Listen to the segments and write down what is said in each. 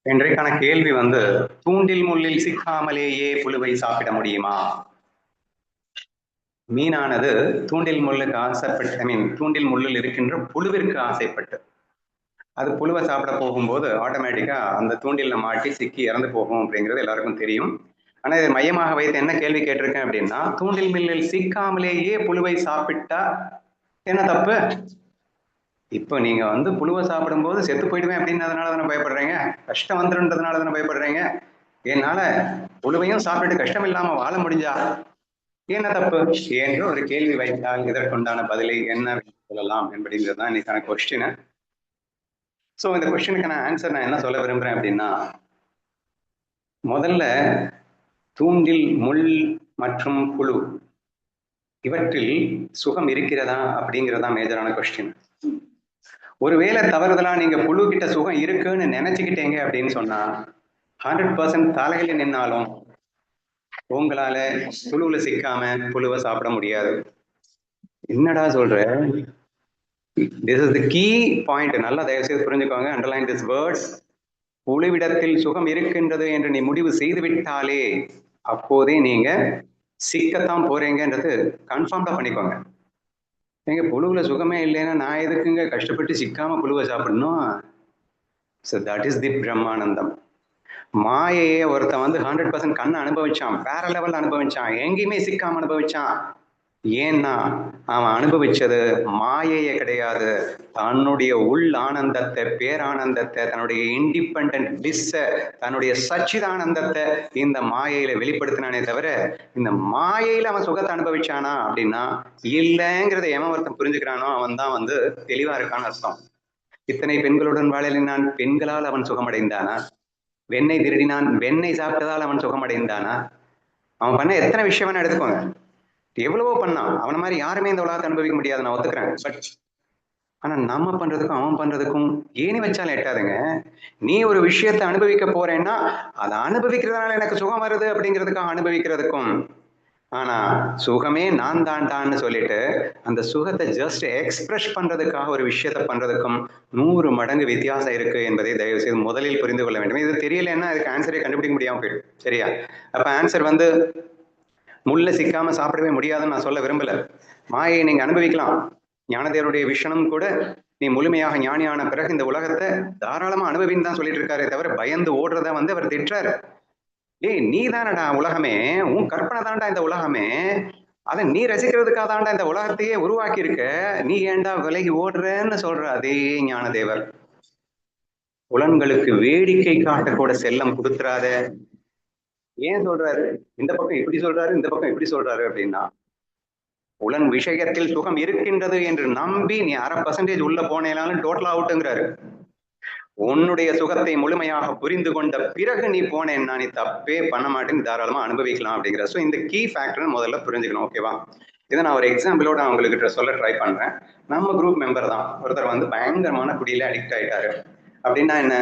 இன்றைக்கான கேள்வி வந்து தூண்டில் முள்ளில் சிக்காமலேயே புழுவை சாப்பிட முடியுமா? மீனானது தூண்டில் முள்ளுக்கு ஆசைப்பட்டு தூண்டில் முள்ளில் இருக்கின்ற புழுவிற்கு ஆசைப்பட்டு அது புழுவை சாப்பிட போகும்போது ஆட்டோமேட்டிக்கா அந்த தூண்டில்ல மாட்டி சிக்கி இறந்து போகும் அப்படிங்கிறது எல்லாருக்கும் தெரியும். ஆனா இதை மையமாக வைத்து என்ன கேள்வி கேட்டிருக்கேன் அப்படின்னா, தூண்டில் மில்லில் சிக்காமலேயே புழுவை சாப்பிட்டா என்ன தப்பு? இப்போ நீங்க வந்து புழுவை சாப்பிடும்போது செத்து போயிடுவேன் அப்படின்றதுனால தானே பயப்படுறீங்க? கஷ்டம் வந்துருன்றதுனால தானே பயப்படுறீங்க? என்னால புழுவையும் சாப்பிட்டு கஷ்டம் இல்லாம வாழ முடிஞ்சா என்ன தப்பு என்று ஒரு கேள்வி வைத்தால் இதற்குண்டான பதிலை என்ன சொல்லலாம் என்பதுங்கிறது தான் இன்னைக்கான கொஸ்டின். ஸோ இந்த கொஸ்டினுக்கான ஆன்சர் நான் என்ன சொல்ல விரும்புறேன் அப்படின்னா, முதல்ல தூண்டில் முள் மற்றும் புழு இவற்றில் சுகம் இருக்கிறதா அப்படிங்கிறதா மேஜரான கொஸ்டின். ஒருவேளை தவறுதலா நீங்க புழு கிட்ட சுகம் இருக்குன்னு நினைச்சுக்கிட்டீங்க அப்படின்னு சொன்னா 100% தலையில நின்னாலும் உங்களால புழுவுல சிக்காம புழுவை சாப்பிட முடியாது. என்னடா சொல்ற? This is the key point. நல்லா தயவு செய்து புரிஞ்சுக்கோங்க, அண்டர்லைன் திஸ் வேர்ட்ஸ். புழுவிடத்தில் சுகம் இருக்கின்றது என்று நீ முடிவு செய்து விட்டாலே அப்போதே நீங்க சிக்கத்தான் போறீங்கன்றது கன்ஃபார்ம்டா பண்ணிக்கோங்க. எங்க புழுவுல சுகமே இல்லைன்னா நான் எதுக்குங்க கஷ்டப்பட்டு சிக்காம புழுவை சாப்பிடணும்? ஸோ தட் இஸ் தி பிரம்மானந்தம். மாயையே ஒருத்தன் வந்து 100% கண்ணை அனுபவிச்சான், வேற லெவல்ல அனுபவிச்சான், எங்கேயுமே சிக்காம அனுபவிச்சான். ஏன்னா அவன் அனுபவிச்சது மாயையே கிடையாது, தன்னுடைய உள் ஆனந்தத்தை, பேரானந்தத்தை, தன்னுடைய இண்டிபெண்டன்ட் பிளிஸ்ஸ, தன்னுடைய சச்சிதானந்தத்தை இந்த மாயையில வெளிப்படுத்தினானே தவிர இந்த மாயையில அவன் சுகத்தை அனுபவிச்சானா அப்படின்னா இல்லைங்கிறத எவன் ஒருத்தன் புரிஞ்சுக்கிறானோ அவன் தான் வந்து தெளிவா இருக்கான்னு அர்த்தம். இத்தனை பெண்களுடன் வாழலினான், பெண்களால் அவன் சுகமடைந்தானா? வெண்ணெய் திருடினான், வெண்ணெய் சாப்பிட்டதால் அவன் சுகமடைந்தானா? அவன் பண்ண எத்தனை விஷயம் எடுத்துக்கோங்க, எவ்வளவோ பண்ணான். அவன மாதிரி யாருமே இந்த உலகத்தை அனுபவிக்க முடியாது, நான் ஒத்துக்கிறேன். பட் ஆனா நம்ம பண்றதுக்கும் அவன் பண்றதுக்கும் ஏணி வச்சாலும் எட்டாதுங்க. நீ ஒரு விஷயத்தை அனுபவிக்க போறேன்னா அதை அனுபவிக்கிறதுனால எனக்கு சுகம் வருது அப்படிங்கிறதுக்காக அனுபவிக்கிறதுக்கும், ஆனா சுகமே நான் தான்டான்னு சொல்லிட்டு அந்த சுகத்தை ஜஸ்ட் எக்ஸ்பிரஸ் பண்றதுக்காக ஒரு விஷயத்த பண்றதுக்கும் 100 மடங்கு வித்தியாசம் இருக்கு என்பதை தயவு செய்து முதலில் புரிந்து கொள்ள வேண்டும். இது தெரியலன்னா அதுக்கு ஆன்சரே கண்டுபிடிக்க முடியாம போயிடும். சரியா? அப்ப ஆன்சர் வந்து முள்ள சிக்காம சாப்பிடவே முடியாதுன்னு நான் சொல்ல விரும்பல. மாயை நீங்க அனுபவிக்கலாம். ஞானதேவருடைய விஷனும் கூட நீ முழுமையாக ஞானியான பிறகு இந்த உலகத்தை தாராளமா அனுபவின்னு தான் சொல்லிட்டு இருக்காரு தவிர பயந்து ஓடுறத வந்து அவர் திட்டுறாரு. ஏய் நீ தானடா உலகமே, உன் கற்பனை தான்டா இந்த உலகமே, அதை நீ ரசிக்கிறதுக்காக தான்டா இந்த உலகத்தையே உருவாக்கி இருக்க, நீ ஏன்டா விலகி ஓடுறன்னு சொல்ற அதே ஞானதேவர். புலன்களுக்கு வேடிக்கை காட்டக்கூட செல்லம் கொடுத்துறாத. ஏன் சொல்றாரு? இந்த பக்கம் இப்படி சொல்றாரு, இந்த பக்கம் இப்படி சொல்றாரு அப்படின்னா, புலன் விஷயத்தில் சுகம் இருக்கின்றது என்று நம்பி நீ 1/2% உள்ள போனேனாலும் டோட்டல் அவுட்டுங்கிறாரு. உன்னுடைய சுகத்தை முழுமையாக புரிந்து கொண்ட பிறகு நீ போனேன்னா நீ தப்பே பண்ண மாட்டேன்னு தாராளமா அனுபவிக்கலாம் அப்படிங்கிற. ஸோ இந்த கீ ஃபேக்டர் முதல்ல புரிஞ்சுக்கணும். ஓகேவா? இதை நான் ஒரு எக்ஸாம்பிளோட அவங்களுக்கு சொல்ல ட்ரை பண்றேன். நம்ம குரூப் மெம்பர் தான் ஒருத்தர் வந்து பயங்கரமான குடியில அடிக்ட் ஆயிட்டாரு. அப்படின்னா என்ன,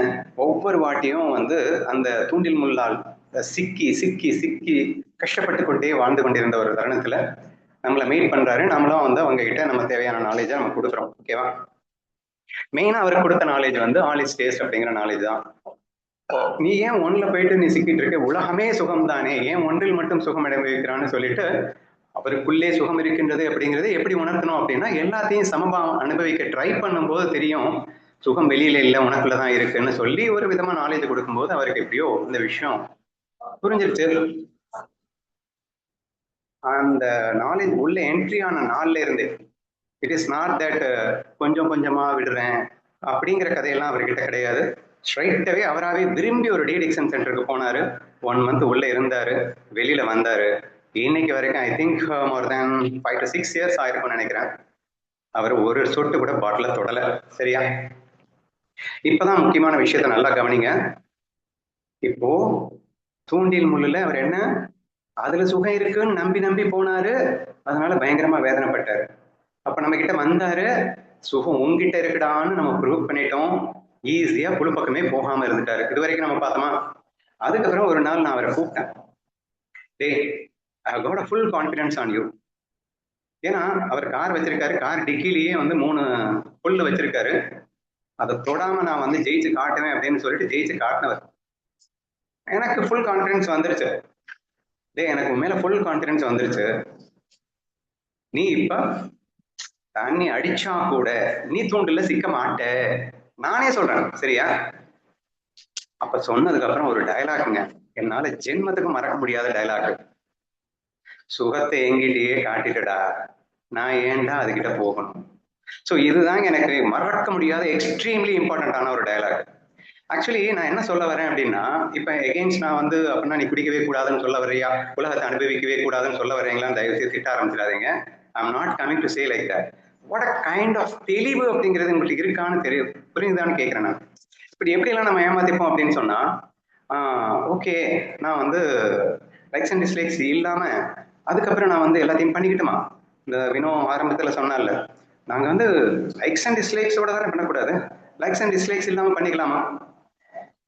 ஒவ்வொரு வாட்டியும் வந்து அந்த தூண்டில் முள்ளால் சிக்கி சிக்கி சிக்கி கஷ்டப்பட்டு கொண்டே வாழ்ந்து கொண்டிருந்த ஒரு தருணத்துல நம்மளை மீட் பண்றாரு. நம்மளும் வந்து அவங்க கிட்ட நம்ம தேவையான நாலேஜை நம்ம கொடுக்குறோம். ஓகேவா? மெயினா அவருக்கு கொடுத்த நாலேஜ் வந்து ஆல் இஸ் டேஸ்ட் அப்படிங்கிற நாலேஜ் தான். நீ ஏன் ஒண்ணுல போயிட்டு நீ சிக்கிட்டு இருக்க, உலகமே சுகம் தானே, ஏன் ஒன்றில் மட்டும் சுகம் அனுபவிக்கிறான்னு சொல்லிட்டு அவருக்குள்ளே சுகம் இருக்கின்றது அப்படிங்கறத எப்படி உணர்த்தணும் அப்படின்னா, எல்லாத்தையும் சமமா அனுபவிக்க ட்ரை பண்ணும்போது தெரியும் சுகம் வெளியில இல்ல உனக்குள்ளதான் இருக்குன்னு சொல்லி ஒரு விதமா நாலேஜ் கொடுக்கும்போது அவருக்கு எப்படியோ இந்த விஷயம் புரிஞ்சிருச்சு. அந்த நாலேஜ் உள்ள என்ட்ரி ஆன நாள்ல இருந்து இட் இஸ் நாட் தட் கொஞ்சம் கொஞ்சமா விடுறேன் அப்படிங்கிற கதையெல்லாம் அவர்கிட்ட கிடையாது. ஸ்ட்ரைட்டாவே அவராகவே விரும்பி ஒரு டீடிக்ஷன் சென்டருக்கு போனாரு. 1 மந்த் உள்ள இருந்தாரு, வெளியில வந்தாரு. இன்னைக்கு வரைக்கும் I think more than 5 to 6 years ஆயிருக்கும்னு நினைக்கிறேன். அவர் ஒரு சொட்டு கூட பாட்டில தொடல. சரியா? இப்பதான் முக்கியமான விஷயத்த நல்லா கவனிங்க. இப்போ தூண்டில் முள்ளுல அவர் என்ன, அதுல சுகம் இருக்குன்னு நம்பி நம்பி போனாரு, அதனால பயங்கரமா வேதனைப்பட்டாரு. அப்ப நம்ம கிட்ட வந்தாரு, சுகம் உங்ககிட்ட இருக்குடான்னு நம்ம ப்ரூவ் பண்ணிட்டோம், ஈஸியா புழு பக்கமே போகாம இருந்துட்டாரு. இது வரைக்கும் நம்ம பார்த்தோமா? அதுக்கப்புறம் ஒரு நாள் நான் அவரை கூப்பிட்டேன். டேய், I have got full confidence on you. ஏன்னா அவர் கார் வச்சிருக்காரு, கார் டிக்கிலேயே வந்து 3 புல்லு வச்சிருக்காரு. அதை தொடாம நான் வந்து ஜெயிச்சு காட்டுவேன் அப்படின்னு சொல்லிட்டு ஜெயிச்சு காட்டினவர். எனக்கு ஃபுல் கான்பிடன்ஸ் வந்துருச்சு. எனக்கு உண்மையில ஃபுல் கான்பிடன்ஸ் வந்துருச்சு. நீ இப்ப தண்ணி அடிச்சா கூட நீ தூண்டில சிக்க மாட்ட, நானே சொல்றேன், சரியா? அப்ப சொன்னதுக்கு அப்புறம் ஒரு டயலாக்குங்க, என்னால ஜென்மத்துக்கு மறக்க முடியாத டயலாக். சுகத்தை எங்கிட்டயே காட்டிட்டுடா, நான் ஏன்டா அதுகிட்ட போகணும். ஸோ இதுதாங்க எனக்கு மறக்க முடியாத எக்ஸ்ட்ரீம்லி இம்பார்ட்டன்டான ஒரு டயலாக். ஆக்சுவலி நான் என்ன சொல்ல வரேன் அப்படின்னா, இப்ப எகெயின்ஸ்ட் நான் வந்து அப்படின்னா நீ குடிக்கவே கூடாதுன்னு சொல்ல வரையா, உலகத்தை அனுபவிக்கவே கூடாதுன்னு சொல்ல வரீங்களா, தயவு செய்து திட்ட ஆரம்பிச்சிடாதீங்க. I am not coming to say like that. What a kind of தெளிவு அப்படிங்கிறது உங்களுக்கு இருக்கான்னு தெரியும், புரியுதான்னு கேட்கிறேன் நான். இப்படி எப்படிலாம் நம்ம ஏமாத்திப்போம் அப்படின்னு சொன்னா, ஓகே நான் வந்து லைக்ஸ் அண்ட் டிஸ்லைக்ஸ் இல்லாம அதுக்கப்புறம் நான் வந்து எல்லாத்தையும் பண்ணிக்கிட்டுமா, இந்த வினோ ஆரம்பத்துல சொன்னால, நாங்க வந்து லைக்ஸ் அண்ட் டிஸ்லைக்ஸோட தானே பண்ணக்கூடாது, லைக்ஸ் அண்ட் டிஸ்லைக்ஸ் இல்லாம பண்ணிக்கலாமா?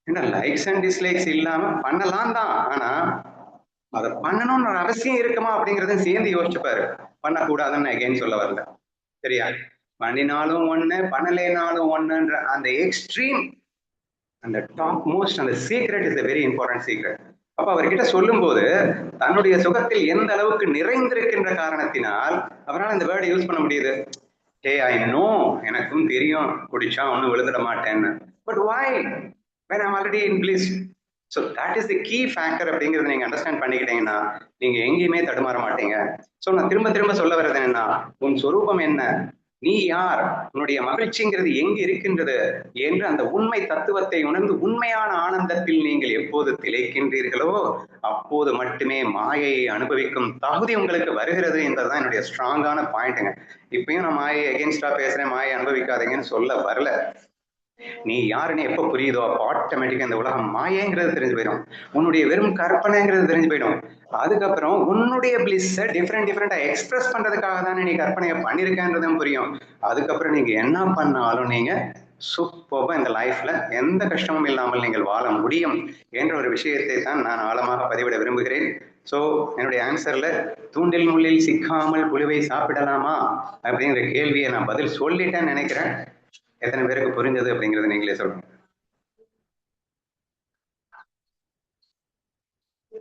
ஏன்னா லைக்ஸ் அண்ட் டிஸ்லைக்ஸ் இல்லாம பண்ணலாம் தான், ஆனா அதை பண்ணணும்னு ஒரு அவசியம் இருக்குமா அப்படிங்கறத சேர்ந்து யோசிச்சுப்பாரு. பண்ணக்கூடாதுன்னு எகைன் சொல்ல வரல, சரியா? பண்ணினாலும் ஒண்ணு, பண்ணலைனாலும் ஒண்ணுன்ற அந்த எக்ஸ்ட்ரீம், அந்த டாப் மோஸ்ட், அந்த secret is a very important secret. அப்ப அவர்கிட்ட சொல்லும் போது தன்னுடைய சுகத்தில் எந்த அளவுக்கு நிறைந்திருக்கின்ற காரணத்தினால் அவரால் அந்த வேர்டை யூஸ் பண்ண முடியுது. ஹே ஐ நோ, எனக்கும் தெரியும் குடிச்சா ஒன்னும் விழுந்துட மாட்டேன்னு, but why when I'm already in bliss? So that is the key factor அப்படிங்கிறத நீங்க அண்டர்ஸ்டாண்ட் பண்ணிக்கிட்டீங்கன்னா நீங்க எங்கேயுமே தடுமாற மாட்டீங்க. ஸோ நான் திரும்ப திரும்ப சொல்ல வர்றது என்னன்னா, உன் சொரூபம் என்ன, நீ யார், உன்னுடைய மகிழ்ச்சிங்கிறது எங்கு இருக்கின்றது என்று அந்த உண்மை தத்துவத்தை உணர்ந்து உண்மையான ஆனந்தத்தில் நீங்கள் எப்போது திளைக்கின்றீர்களோ அப்போது மட்டுமே மாயையை அனுபவிக்கும் தகுதி உங்களுக்கு வருகிறது என்பதுதான் என்னுடைய ஸ்ட்ராங்கான பாயிண்ட்டுங்க. இப்பயும் நான் மாயை எகென்ஸ்டா பேசுறேன், மாயை அனுபவிக்காதீங்கன்னு சொல்ல வரல. நீ யாருன்னு எப்ப புரியுதோ அப்போ ஆட்டோமேட்டிக்கா இந்த உலகம் மாயங்கிறது தெரிஞ்சு போயிடும், உன்னுடைய வெறும் கற்பனைங்கிறது தெரிஞ்சு போயிடும். அதுக்கப்புறம் உன்னுடைய பிளிஸ்ஸை டிஃப்ரெண்டா எக்ஸ்பிரஸ் பண்றதுக்காக தானே நீ கற்பனையை பண்ணிருக்கன்றதும் புரியும். அதுக்கப்புறம் நீங்க என்ன பண்ணாலும் நீங்க சூப்பர்பா இந்த லைஃப்ல எந்த கஷ்டமும் இல்லாமல் நீங்கள் வாழ முடியும் என்ற ஒரு விஷயத்தை தான் நான் ஆழமாக பதிவிட விரும்புகிறேன். ஸோ என்னுடைய ஆன்சர்ல தூண்டில் முள்ளில் சிக்காமல் புழுவை சாப்பிடலாமா அப்படிங்கிற கேள்வியை நான் பதில் சொல்லிட்டேன்னு நினைக்கிறேன். எத்தனை பேருக்கு புரிஞ்சது அப்படிங்கறத நீங்களே சொல்லுங்க.